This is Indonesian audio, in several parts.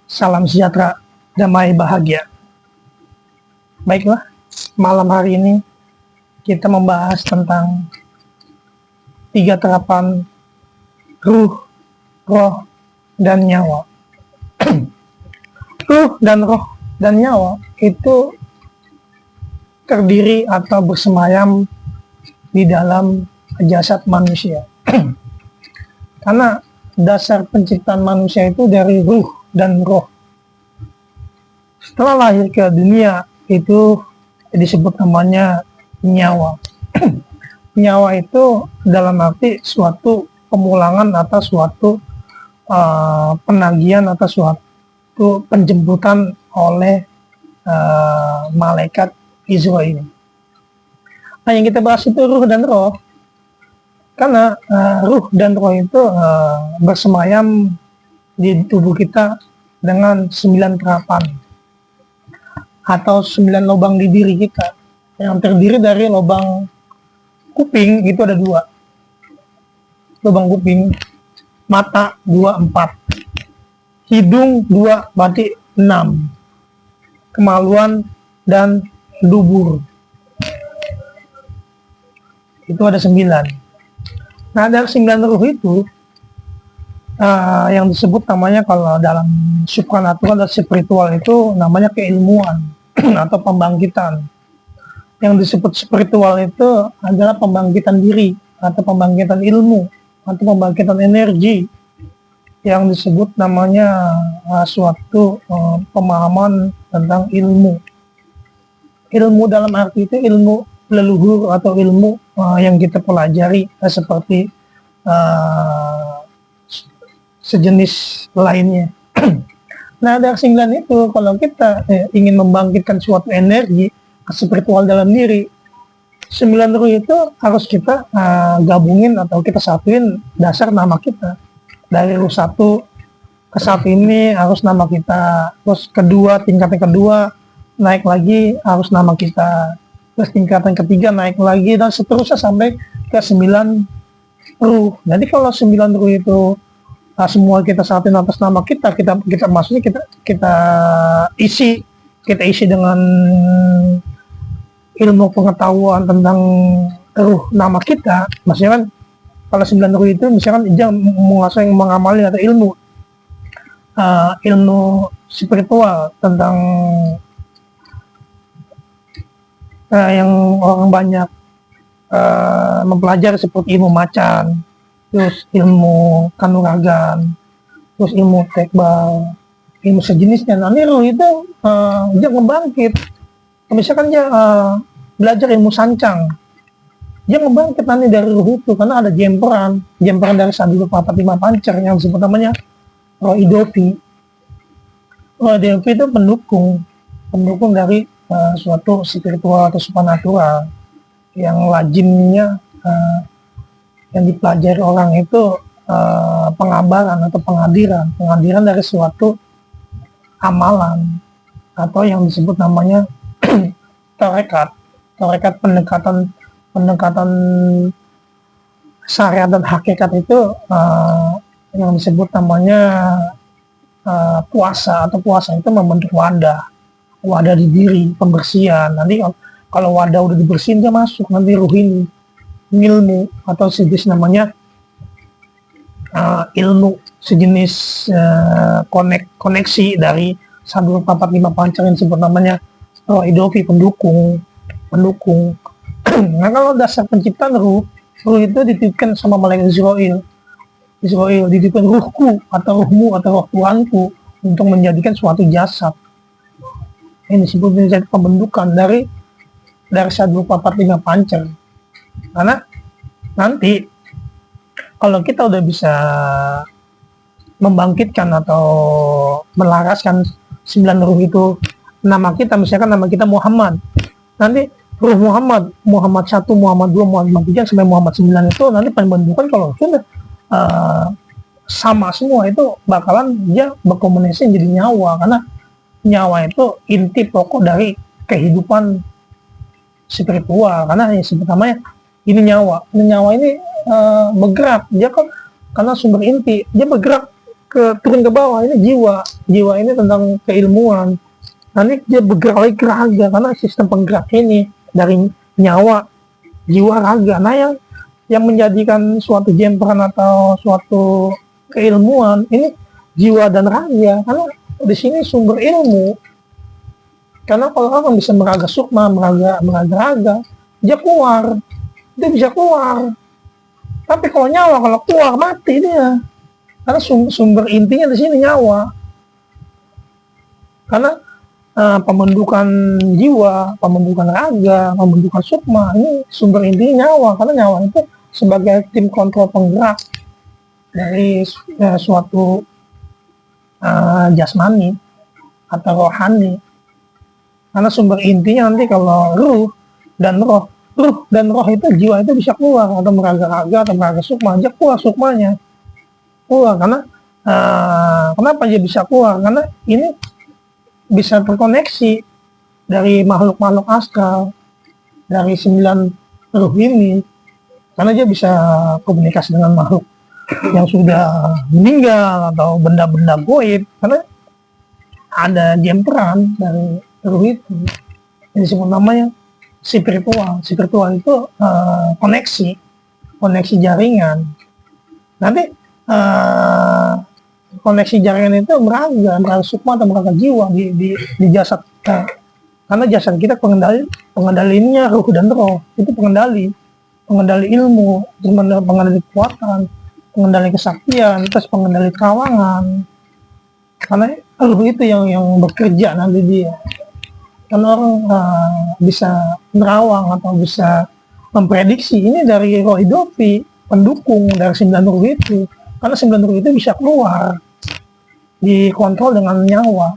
Salam sejahtera, damai, bahagia. Baiklah, malam hari ini kita membahas tentang 3 terapan ruh, roh, dan nyawa. Ruh dan roh dan nyawa itu terdiri atau bersemayam di dalam jasad manusia. Karena dasar penciptaan manusia itu dari ruh dan roh. Setelah lahir ke dunia itu disebut namanya nyawa. Nyawa itu dalam arti suatu pemulangan atau suatu penagihan atau suatu penjemputan oleh malaikat Israel. Nah, yang kita bahas itu ruh dan roh. Karena ruh dan roh itu bersemayam di tubuh kita dengan 9 terapan atau 9 lubang di diri kita, yang terdiri dari lubang kuping itu ada 2, lubang kuping, mata 2, 4, hidung 2, berarti 6, kemaluan dan dubur itu ada 9. Nah, dari 9 ruh itu yang disebut namanya, kalau dalam supranatural dan spiritual itu namanya keilmuan atau pembangkitan. Yang disebut spiritual itu adalah pembangkitan diri atau pembangkitan ilmu atau pembangkitan energi, yang disebut namanya suatu pemahaman tentang ilmu. Ilmu dalam arti itu ilmu leluhur atau ilmu yang kita pelajari seperti sejenis lainnya. Nah, dari 9 itu kalau kita ingin membangkitkan suatu energi spiritual dalam diri, 9 ruh itu harus kita gabungin atau kita satuin dasar nama kita. Dari ruh 1 ke 1 ini harus nama kita, terus kedua, tingkatan kedua naik lagi harus nama kita, terus tingkatan ketiga naik lagi, dan seterusnya sampai ke 9 ruh. Jadi kalau 9 ruh itu semua kita satuin atas nama kita, maksudnya kita isi dengan ilmu pengetahuan tentang ruh nama kita. Maksudnya kan kalau 9 ruh itu misalkan dia menguasai mengamali atau ilmu spiritual tentang yang orang banyak mempelajari, seperti ilmu macan, terus ilmu kanuragan, terus ilmu tekbal, ilmu sejenisnya. Nanti ruh itu dia ngebangkit. Misalkan dia belajar ilmu sancang, dia ngebangkit nanti dari ruh itu, karena ada jemperan dari 1, 2, 4, 5 pancer yang disebut namanya roh idopi. Roh idopi itu pendukung dari suatu spiritual atau supernatural yang lazimnya yang dipelajari orang itu pengabaran atau penghadiran dari suatu amalan atau yang disebut namanya tarekat pendekatan syariat dan hakikat itu yang disebut namanya puasa itu membentuk wadah di diri, pembersihan. Nanti kalau wadah udah dibersihin, dia masuk nanti ruh ini ilmu atau sejenis namanya ilmu, sejenis koneksi dari 1, 2, 4, 5 pancer yang disebut namanya roh idopi, pendukung. Nah, kalau dasar penciptaan ruh itu dititipkan sama malaikat Israel dititipkan ruhku atau ruhmu atau roh Tuhanku untuk menjadikan suatu jasad. Ini disebut menjadi pembentukan dari 1, 2, 4, 5 pancer. Karena nanti kalau kita udah bisa membangkitkan atau melaraskan 9 ruh itu nama kita, misalkan nama kita Muhammad, nanti ruh Muhammad 1, Muhammad 2, Muhammad 3 sampai Muhammad 9 itu nanti pembentukan kalau sudah sama semua itu bakalan dia berkomunikasi jadi nyawa, karena nyawa itu inti pokok dari kehidupan spiritual. Karena yang namanya ini nyawa ini bergerak, dia kan karena sumber inti, dia bergerak turun ke bawah, ini jiwa ini tentang keilmuan. Nanti dia bergerak lagi ke raga, karena sistem penggerak ini dari nyawa, jiwa, raga. Nah yang menjadikan suatu jemperan atau suatu keilmuan ini jiwa dan raga, karena di sini sumber ilmu. Karena kalau orang bisa meraga sukma, meraga raga, dia bisa keluar. Tapi kalau nyawa, kalau keluar mati dia. Karena sumber intinya di sini nyawa. Karena pembentukan jiwa, pembentukan raga, pembentukan sukma, ini sumber intinya nyawa. Karena nyawa itu sebagai tim kontrol penggerak dari suatu jasmani atau rohani. Karena sumber intinya nanti kalau ruh dan roh itu, jiwa itu bisa keluar, atau meraga-raga atau meraga sukma, aja keluar sukmanya. Keluar, karena kenapa dia bisa keluar? Karena ini bisa terkoneksi dari makhluk-makhluk astral, dari 9 ruh ini, karena dia bisa komunikasi dengan makhluk yang sudah meninggal atau benda-benda goib, karena ada jemperan dari ruh itu. Ini disebut namanya spiritual. Spiritual itu koneksi jaringan. Nanti koneksi jaringan itu meraga sukma atau meraga jiwa di jasad kita. Karena jasad kita pengendalinya ruh dan roh, itu pengendali ilmu, pengendali kekuatan, pengendali kesaktian, terus pengendali kerawangan. Karena ruh itu yang bekerja nanti dia. Karena orang bisa merawang atau bisa memprediksi ini dari roh idopi, pendukung dari 9 ruh itu. Karena 9 ruh itu bisa keluar, dikontrol dengan nyawa.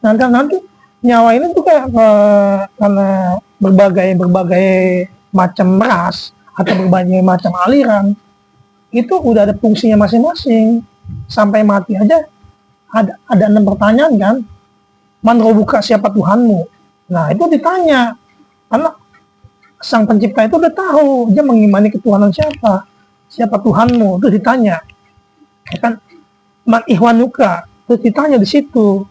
Nanti nyawa ini tuh kayak karena berbagai macam ras atau berbagai macam aliran, itu udah ada fungsinya masing-masing. Sampai mati aja ada 6 pertanyaan kan. Man robuka, siapa Tuhanmu? Nah itu ditanya, karena sang pencipta itu udah tahu, dia mengimani ketuhanan siapa Tuhanmu, itu ditanya. Ya kan, man ihwanuka, terus ditanya di situ,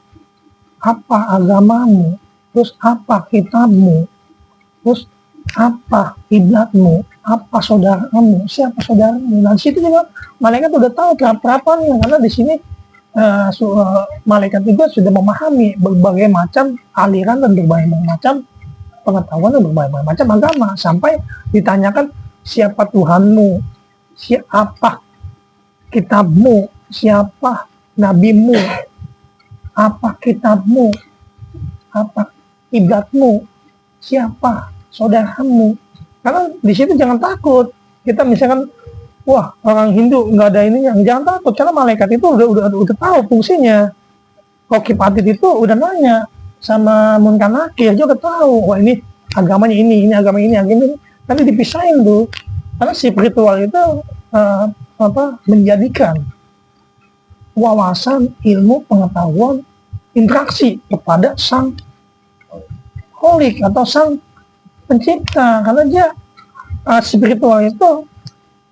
apa agamamu, terus apa kitabmu, terus apa kiblatmu, apa saudaramu, siapa saudaramu. Nah di situ juga malaikat udah tahu kerapannya, karena di sini malaikat juga sudah memahami berbagai macam aliran dan berbagai macam pengetahuan dan berbagai macam agama, sampai ditanyakan siapa Tuhanmu, siapa kitabmu, siapa nabimu, apa kitabmu, apa kiblatmu, siapa saudaramu. Karena di situ jangan takut. Kita misalkan, wah orang Hindu nggak ada ininya, jangan takut, karena malaikat itu udah tahu fungsinya. Kokib Atid itu udah nanya sama Munkan Nakir, dia udah tahu, wah ini agamanya ini agama ini. Nanti dipisahin tuh, karena si spiritual itu menjadikan wawasan, ilmu, pengetahuan, interaksi kepada sang holik atau sang pencipta, karena dia spiritual itu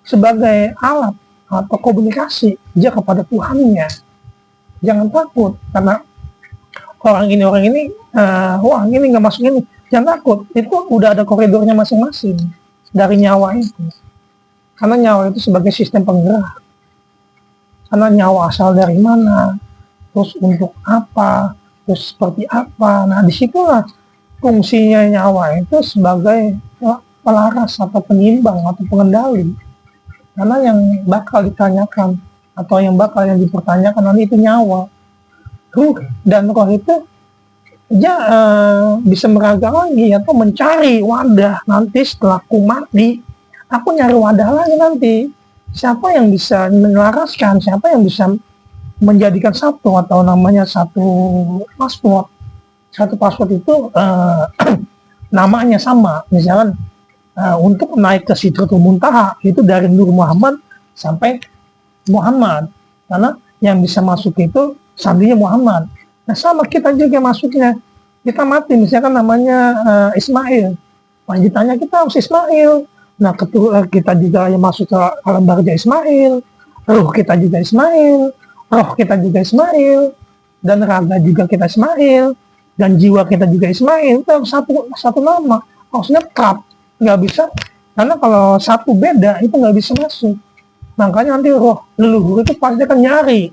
sebagai alat atau komunikasi dia kepada Tuhannya. Jangan takut karena orang ini wah ini nggak masuk ini, jangan takut, itu udah ada koridornya masing-masing dari nyawa itu. Karena nyawa itu sebagai sistem penggerak, karena nyawa asal dari mana, terus untuk apa, terus seperti apa. Nah disitulah fungsinya nyawa itu sebagai pelaras atau penyimbang atau pengendali. Karena yang bakal ditanyakan atau yang dipertanyakan nanti itu nyawa. Ruh dan roh itu dia bisa meraga lagi atau mencari wadah. Nanti setelah aku mati, aku nyari wadah lagi nanti. Siapa yang bisa menelaraskan, siapa yang bisa menjadikan satu atau namanya satu password. Satu password itu namanya sama. Misalkan untuk naik ke Sidratul Muntaha itu dari Nur Muhammad sampai Muhammad, karena yang bisa masuk itu sandinya Muhammad. Nah sama kita juga masuknya, kita mati misalkan namanya Ismail, lanjutannya kita harus Ismail. Nah kita juga yang masuk ke alam barja Ismail, ruh kita juga Ismail, roh kita juga Ismail, dan raga juga kita Ismail, dan jiwa kita juga Ismail. Itu satu nama, maksudnya klub, nggak bisa, karena kalau satu beda itu nggak bisa masuk. Makanya nanti roh leluhur itu pasti akan nyari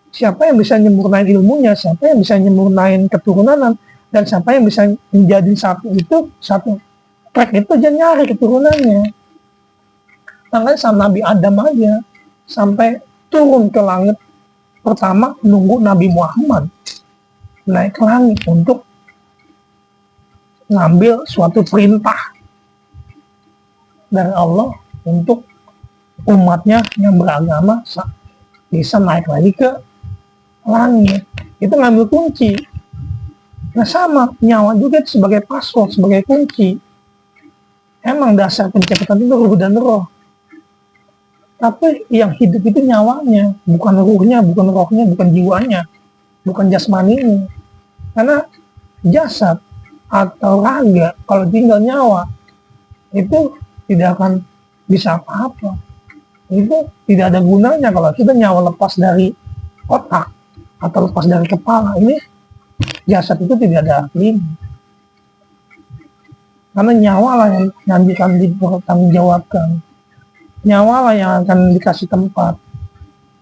siapa yang bisa nyempurnain ilmunya, siapa yang bisa nyempurnain keturunan, dan siapa yang bisa menjadi satu track itu aja nyari keturunannya. Makanya sama Nabi Adam aja sampai turun ke langit pertama nunggu Nabi Muhammad naik ke langit untuk ngambil suatu perintah dari Allah untuk umatnya yang beragama bisa naik lagi ke langit. Itu ngambil kunci. Nah sama, nyawa juga sebagai password, sebagai kunci. Emang dasar penciptaan itu ruh dan roh. Tapi yang hidup itu nyawanya, bukan ruhnya, bukan rohnya, bukan jiwanya, bukan jasmaninya. Karena jasad atau raga kalau tinggal nyawa itu tidak akan bisa apa-apa. Itu tidak ada gunanya kalau kita nyawa lepas dari otak atau lepas dari kepala. Ini jasad itu tidak ada artinya. Karena nyawa lah yang nanti akan dipertanggungjawabkan. Nyawa lah yang akan dikasih tempat,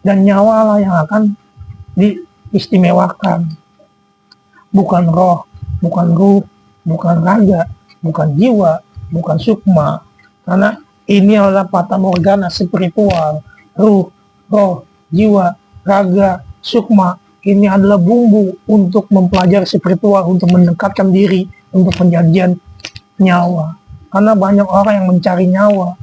dan nyawa lah yang akan diistimewakan. Bukan roh, bukan ruh, bukan raga, bukan jiwa, bukan sukma. Karena ini adalah fata morgana spiritual. Ruh, roh, jiwa, raga, sukma. Ini adalah bumbu untuk mempelajari spiritual, untuk mendekatkan diri, untuk penjajian nyawa. Karena banyak orang yang mencari nyawa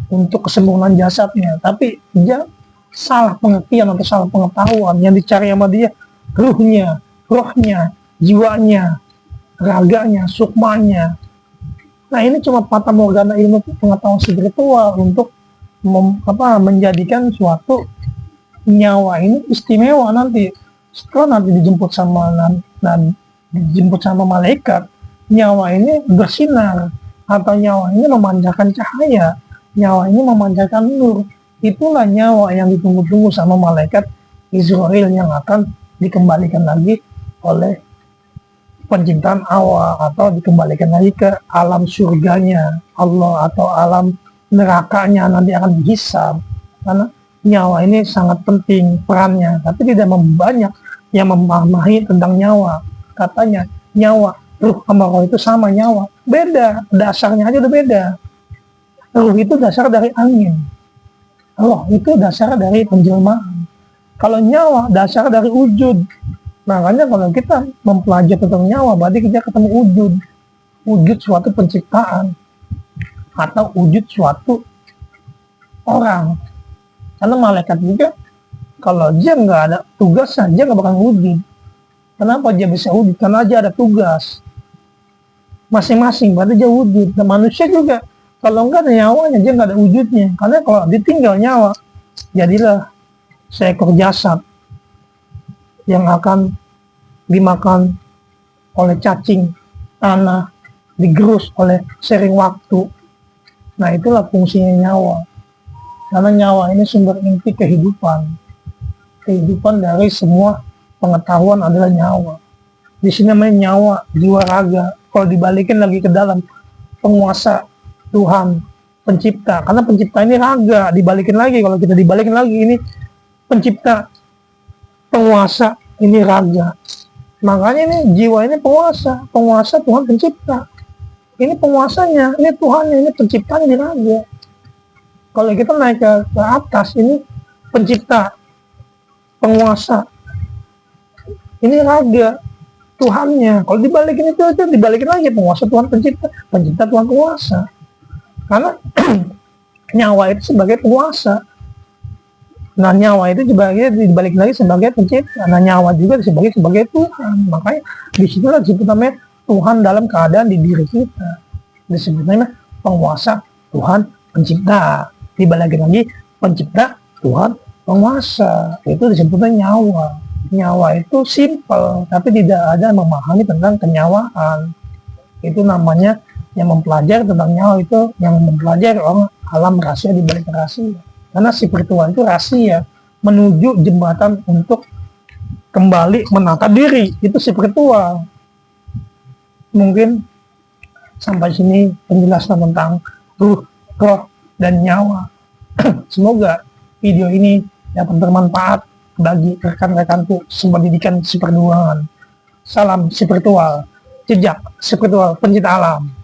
untuk kesempurnaan jasadnya, tapi dia salah pengertian atau salah pengetahuan. Yang dicari sama dia ruhnya, rohnya, jiwanya, raganya, sukmanya. Nah ini cuma fata morgana ilmu pengetahuan spiritual untuk menjadikan suatu nyawa ini istimewa nanti. Setelah nanti dijemput sama malaikat, nyawa ini bersinar, atau nyawa ini memancarkan cahaya, nyawa ini memancarkan nur. Itulah nyawa yang ditunggu-tunggu sama malaikat Israel yang akan dikembalikan lagi oleh penciptaan awal, atau dikembalikan lagi ke alam surganya Allah atau alam nerakanya, nanti akan dihisab. Karena nyawa ini sangat penting perannya, tapi tidak banyak yang memahami tentang nyawa. Katanya nyawa, ruh sama roh itu sama nyawa, beda, dasarnya aja udah beda. Ruh itu dasar dari angin, roh itu dasar dari penjelmaan. Kalau nyawa dasar dari wujud. Makanya kalau kita mempelajari tentang nyawa, berarti kita ketemu wujud suatu penciptaan atau wujud suatu orang. Karena malaikat juga kalau dia nggak ada tugas saja nggak bakal wujud. Kenapa dia bisa wujud? Karena dia ada tugas masing-masing, berarti dia wujud. Dan manusia juga kalau nggak ada nyawanya, dia nggak ada wujudnya. Karena kalau ditinggal nyawa, jadilah seekor jasad yang akan dimakan oleh cacing tanah, digerus oleh sering waktu. Nah itulah fungsinya nyawa. Karena nyawa ini sumber inti kehidupan. Kehidupan dari semua pengetahuan adalah nyawa. Di sini namanya nyawa, jiwa, raga. Kalau dibalikin lagi ke dalam, penguasa, Tuhan, pencipta. Karena pencipta ini raga, dibalikin lagi. Kalau kita dibalikin lagi, ini pencipta, penguasa, ini raga. Makanya ini jiwa ini penguasa Tuhan pencipta. Ini penguasanya, ini Tuhannya, ini penciptanya di raga. Kalau kita naik ke atas, ini pencipta, penguasa, ini raga, Tuhannya. Kalau dibalikin itu aja, dibalikin lagi, penguasa Tuhan pencipta, pencipta Tuhan penguasa. Karena nyawa itu sebagai penguasa. Nah nyawa itu dibalik lagi sebagai pencipta. Nah nyawa juga sebagai Tuhan. Makanya disitulah disebut namanya Tuhan dalam keadaan di diri kita. Disebut namanya penguasa, Tuhan, pencipta. Dibalik lagi pencipta, Tuhan, penguasa. Itu disebutnya nyawa. Nyawa itu simple, tapi tidak ada memahami tentang kenyawaan. Itu namanya yang mempelajari tentang nyawa itu, yang mempelajari orang alam rahasia di balik rahasia. Karena spiritual itu rahasia menuju jembatan untuk kembali menata diri, itu spiritual. Mungkin sampai sini penjelasan tentang ruh, roh, dan nyawa. Semoga video ini dapat bermanfaat bagi rekan-rekanku sependidikan seperjuangan. Salam spiritual, jejak spiritual pencinta alam.